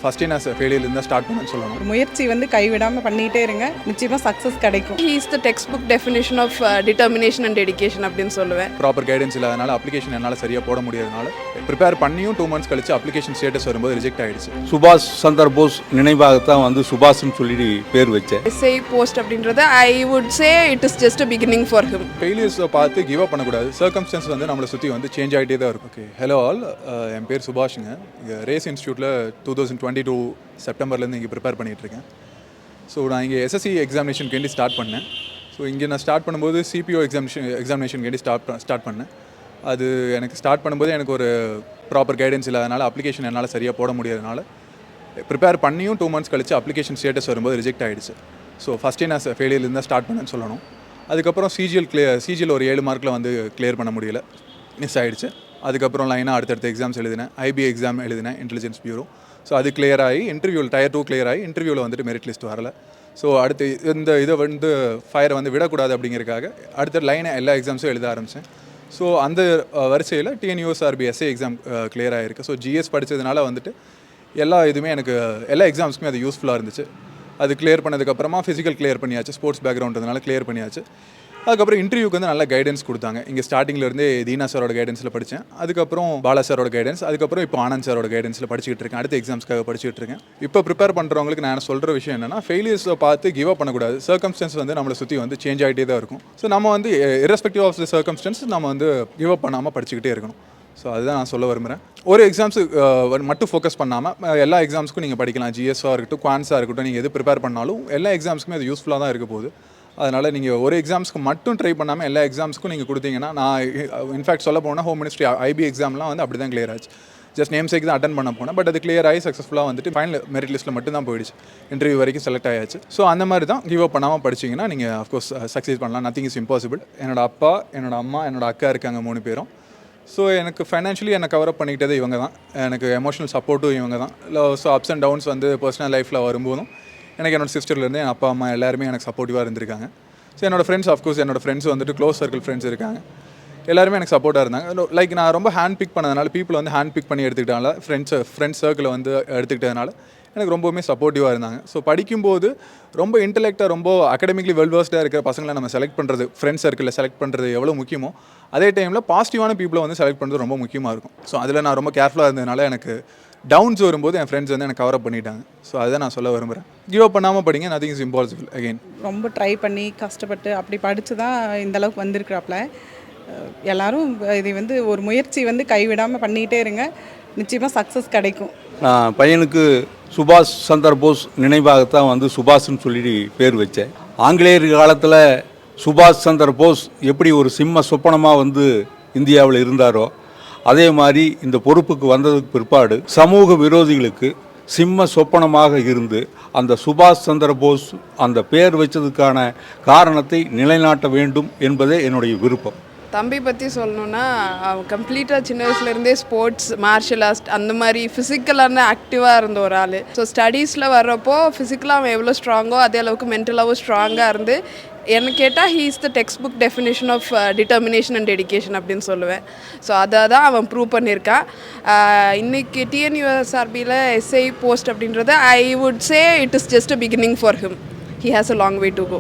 First நான் ஃபெயிலியர்லேருந்து start பண்ணேன்னு சொல்லணும். ஒரு முயற்சி வந்து கைவிடாமல் பண்ணிகிட்டே இருங்க, நிச்சயமாக சக்ஸஸ் கிடைக்கும். He is the textbook definition of determination and dedication அப்படின்னு சொல்லுவேன். ப்ராப்பர் கைடன்ஸ் இல்லாதனால அப்ளிகேஷன் என்னால் சரியாக போட முடியாதனால ப்ரிப்பேர் பண்ணியும் 2 months கழிச்சு அப்ளிகேஷன் ஸ்டேட்டஸ் வரும்போது ரிஜெக்ட் ஆகிடுச்சு. சுபாஷ் சந்தர் போஸ் நினைவாகத்தான் வந்து சுபாஷ்னு சொல்லி பேர் வச்சேன். Essay post அப்படின்றது I would say it is just a beginning for him. ஃபெயிலியர்ஸை பார்த்து கிவ் அப் பண்ணக்கூடாது. சர்க்கம்ஸ்டன்ஸ் வந்து நம்மளை சுற்றி வந்து சேஞ்ச் ஆகிட்டே தான் இருக்கும். ஓகே, ஹலோ ஆல், என் பேர் சுபாஷுங்க. இங்கே ரேஸ் இன்ஸ்டியூட்டில் 2022 செப்டம்பர்லேருந்து இங்கே ப்ரிப்பேர் பண்ணிகிட்ருக்கேன். ஸோ நான் இங்கே எஸ்எஸ்சி எக்ஸாமினேஷனுக்கு வேண்டி ஸ்டார்ட் பண்ணேன். ஸோ இங்கே நான் ஸ்டார்ட் பண்ணும்போது சிபிஓ எக்ஸாமினேஷனுக்கு வேண்டி ஸ்டார்ட் பண்ணேன். அது எனக்கு ஸ்டார்ட் பண்ணும்போது எனக்கு ஒரு ப்ராப்பர் கைடன்ஸ் இல்லாதனால அப்ளிகேஷன் என்னால் சரியாக போட முடியாதனால ப்ரிப்பேர் பண்ணியும் 2 months கழிச்சு அப்ளிகேஷன் ஸ்டேட்டஸ் வரும்போது ரிஜெக்ட் ஆகிடுச்சு. ஸோ ஃபஸ்ட்டே நான் ஃபெயிலியர்லேருந்து ஸ்டார்ட் பண்ணேன்னு சொல்லணும். அதுக்கப்புறம் சிஜிஎல் ஒரு 7 மார்க்கில் வந்து கிளியர் பண்ண முடியல, மிஸ் ஆகிடுச்சு. அதுக்கப்புறம் லைனாக அடுத்தடுத்த எக்ஸாம்ஸ் எழுதினேன். ஐபி எக்ஸாம் எழுதினேன், இன்டெலிஜென்ஸ் பியூரோ. ஸோ அது கிளியர் ஆகி இன்டர்வியூவில் Tier 2 கிளியர் ஆகி இன்டர்வியூவில் வந்துட்டு மெரிட் லிஸ்ட் வரல. ஸோ அடுத்து இந்த இதை வந்து ஃபயரை வந்து விடக்கூடாது அப்படிங்கிறதுக்காக அடுத்த லைனை எல்லா எக்ஸாம்ஸும் எழுத ஆரம்பித்தேன். ஸோ அந்த வரிசையில் TNPSC எஸ்ஏ எக்ஸாம் கிளியர் ஆகிருக்கு. ஸோ ஜிஎஸ் படித்ததுனால வந்துட்டு எல்லா இதுவுமே எனக்கு எல்லா எக்ஸாம்ஸுக்குமே அது யூஸ்ஃபுல்லாக இருந்துச்சு. அது கிளியர் பண்ணதுக்கப்புறமா ஃபிசிக்கல் கிளியர் பண்ணியாச்சு, ஸ்போர்ட்ஸ் பேக்ரவுண்ட்னால கிளியர் பண்ணியாச்சு. அதுக்கப்புறம் இன்டர்வியூக்கு வந்து நல்ல கைடன்ஸ் கொடுத்தாங்க. இங்கே ஸ்டார்டிங்லேருந்தே தீனா சாரோட கைடன்ஸில் படித்தேன். அதுக்கப்புறம் பாலா சாரோட கைடன்ஸ், அதுக்கப்புறம் இப்போ ஆனந்த் சாரோட கைடன்ஸில் படிச்சுட்டு இருக்கேன். அடுத்த எக்ஸாம்ஸ்க்காக படிச்சுட்டு இருக்கேன். இப்போ ப்ரிப்பேர் பண்ணுறவங்களுக்கு நான் சொல்கிற விஷயம் என்னென்னா, ஃபெயிலியர்ஸை பார்த்து கிவ் அப் பண்ணக்கூடாது. சர்க்கம்ஸ்டன்ஸ் வந்து நம்மளை சுற்றி வந்து சேஞ்ச் ஆகிட்டே தான் இருக்கும். ஸோ நம்ம வந்து இரஸ்பெக்டிவ் ஆஃப் த சர்க்கம்ஸ்டன்ஸ் நம்ம வந்து கிவ் அப் பண்ணாமல் படிச்சுக்கிட்டே இருக்கணும். ஸோ அதுதான் நான் சொல்ல விரும்புகிறேன். ஒரு எக்ஸாம்ஸு மட்டும் ஃபோக்கஸ் பண்ணாமல் எல்லா எக்ஸாம்ஸ்க்கும் நீங்கள் படிக்கலாம். ஜிஎஸ்ஸாக இருக்கட்டும், குவான்ஸாக இருக்கட்டும், நீங்கள் எது ப்ரிப்பேர் பண்ணாலும் எல்லா எக்ஸாம்ஸுக்குமே அது யூஸ்ஃபுல்லாக தான் இருக்க போகுது. அதனால் நீங்கள் ஒரு எக்ஸாம்ஸ்க்கு மட்டும் ட்ரை பண்ணாமல் எல்லா எக்ஸாம்ஸ்க்கும் நீங்கள் கொடுத்தீங்கன்னா, நான் இன்ஃபேக்ட் சொல்ல போனால் ஹோம் மினிஸ்ட்ரி ஐபி எக்ஸாம்லாம் வந்து அப்படி தான் கிளியர் ஆச்சு. ஜஸ்ட் நேம் சேக் தான் அட்டன் பண்ண போனேன். பட் அது கிளியர் ஆகி சக்ஸஸ்ஃபுல்லாக வந்துட்டு ஃபைனல் மெரிட் லிஸ்ட்டில் மட்டும் தான் போயிடுச்சு. இன்டர்வியூ வரைக்கும் செலக்ட் ஆயாச்சு. ஸோ அந்த மாதிரி தான் கிவ் அப் பண்ணாமல் படிச்சிங்கன்னா நீங்கள் அஃப்கோர்ஸ் சக்ஸஸ் பண்ணலாம். Nothing is impossible. என்னோட அப்பா, என்னோட அம்மா, என்னோட அக்கா இருக்காங்க, 3 பேரும். ஸோ எனக்கு ஃபைனான்ஷியலி என்னை கவர் அப் பண்ணிக்கிட்டதே இவங்க தான். எனக்கு எமோஷனல் சப்போர்ட்டும் இவங்க தான். ஸோ அப்ஸ் அண்ட் டவுன்ஸ் வந்து பர்சனல் லைஃப்பில் வரும்போதும் எனக்கு என்னோடய சிஸ்டர்லேருந்து என் அப்பா அம்மா எல்லாருமே எனக்கு சப்போர்ட்டிவாக இருந்திருக்காங்க. ஸோ என்னோடய ஃப்ரெண்ட்ஸ், அஃப்கோர்ஸ் என்னோடய ஃப்ரெண்ட்ஸ் வந்துட்டு க்ளோஸ் சர்க்கிள் ஃப்ரெண்ட்ஸ் இருக்காங்க. எல்லாருமே எனக்கு சப்போர்ட்டாக இருந்தாங்க. லைக் நான் ரொம்ப ஹேண்ட் பிக் பண்ணதுனால, பீப்புள் வந்து ஹேண்ட் பிக் பண்ணி எடுத்துக்கிட்டனால, ஃப்ரெண்ட்ஸ் சர்க்கிளை வந்து எடுத்துக்கிட்டதுனால எனக்கு ரொம்பவுமே சப்போர்ட்டிவாக இருந்தாங்க. ஸோ படிக்கும்போது ரொம்ப இன்டெலெக்டாக, ரொம்ப அகடமிக்லி வெல்வர்ஸ்டாக இருக்கிற பசங்களை நம்ம செலக்ட் பண்ணுறது, ஃப்ரெண்ட்ஸ் சர்க்கிளில் செலக்ட் பண்ணுறது எவ்வளோ முக்கியமோ, அதே டைமில் பாசிட்டிவான பீப்புளை வந்து செலக்ட் பண்ணுறது ரொம்ப முக்கியமாக இருக்கும். ஸோ அதில் நான் ரொம்ப கேர்ஃபுல்லாக இருந்ததுனால எனக்கு டவுன்ஸ் வரும்போது என் ஃப்ரெண்ட்ஸ் வந்து எனக்கு கவர் அப் பண்ணிட்டாங்க. ஸோ அதுதான் நான் சொல்ல விரும்புகிறேன். கிவ் அப் பண்ணாமல் படிங்க, நத்திங் இஸ் இம்பாசிபிள். அகெயின் ரொம்ப ட்ரை பண்ணி கஷ்டப்பட்டு அப்படி படித்து தான் இந்தளவுக்கு வந்திருக்கிறாப்புல. எல்லோரும் இது வந்து ஒரு முயற்சி வந்து கைவிடாமல் பண்ணிகிட்டே இருங்க, நிச்சயமாக சக்ஸஸ் கிடைக்கும். நான் பையனுக்கு சுபாஷ் சந்தர் போஸ் நினைவாகத்தான் வந்து சுபாஷ்னு சொல்லி பேர் வச்சேன். ஆங்கிலேயர் காலத்தில் சுபாஷ் சந்தர் போஸ் எப்படி ஒரு சிம்ம சொப்பனமாக வந்து இந்தியாவில் இருந்தாரோ, அதே மாதிரி இந்த பொறுப்புக்கு வந்ததுக்கு பிற்பாடு சமூக விரோதிகளுக்கு சிம்ம சொப்பனமாக இருந்து அந்த சுபாஷ் சந்திர போஸ் அந்த பேர் வச்சதுக்கான காரணத்தை நிலைநாட்ட வேண்டும் என்பதே என்னுடைய விருப்பம். தம்பி பற்றி சொல்லணுன்னா, அவன் கம்ப்ளீட்டாக சின்ன வயசுலேருந்தே ஸ்போர்ட்ஸ், மார்ஷியல் ஆர்ட்ஸ் அந்த மாதிரி ஃபிசிக்கலான ஆக்டிவாக இருந்த ஒரு ஆள். ஸோ ஸ்டடீஸில் வர்றப்போ ஃபிசிக்கலாக அவன் எவ்வளோ ஸ்ட்ராங்கோ அதே அளவுக்கு மென்டலாகவும் ஸ்ட்ராங்காக இருந்து, என்ன கேட்டால் he is the text book definition of determination and dedication அப்படின்னு சொல்லுவேன். ஸோ அதை தான் அவன் ப்ரூவ் பண்ணியிருக்கான். இன்றைக்கி TNPSCயில் எஸ்ஐ போஸ்ட் அப்படின்றது I would say it is just a beginning for him. He has a long way to go.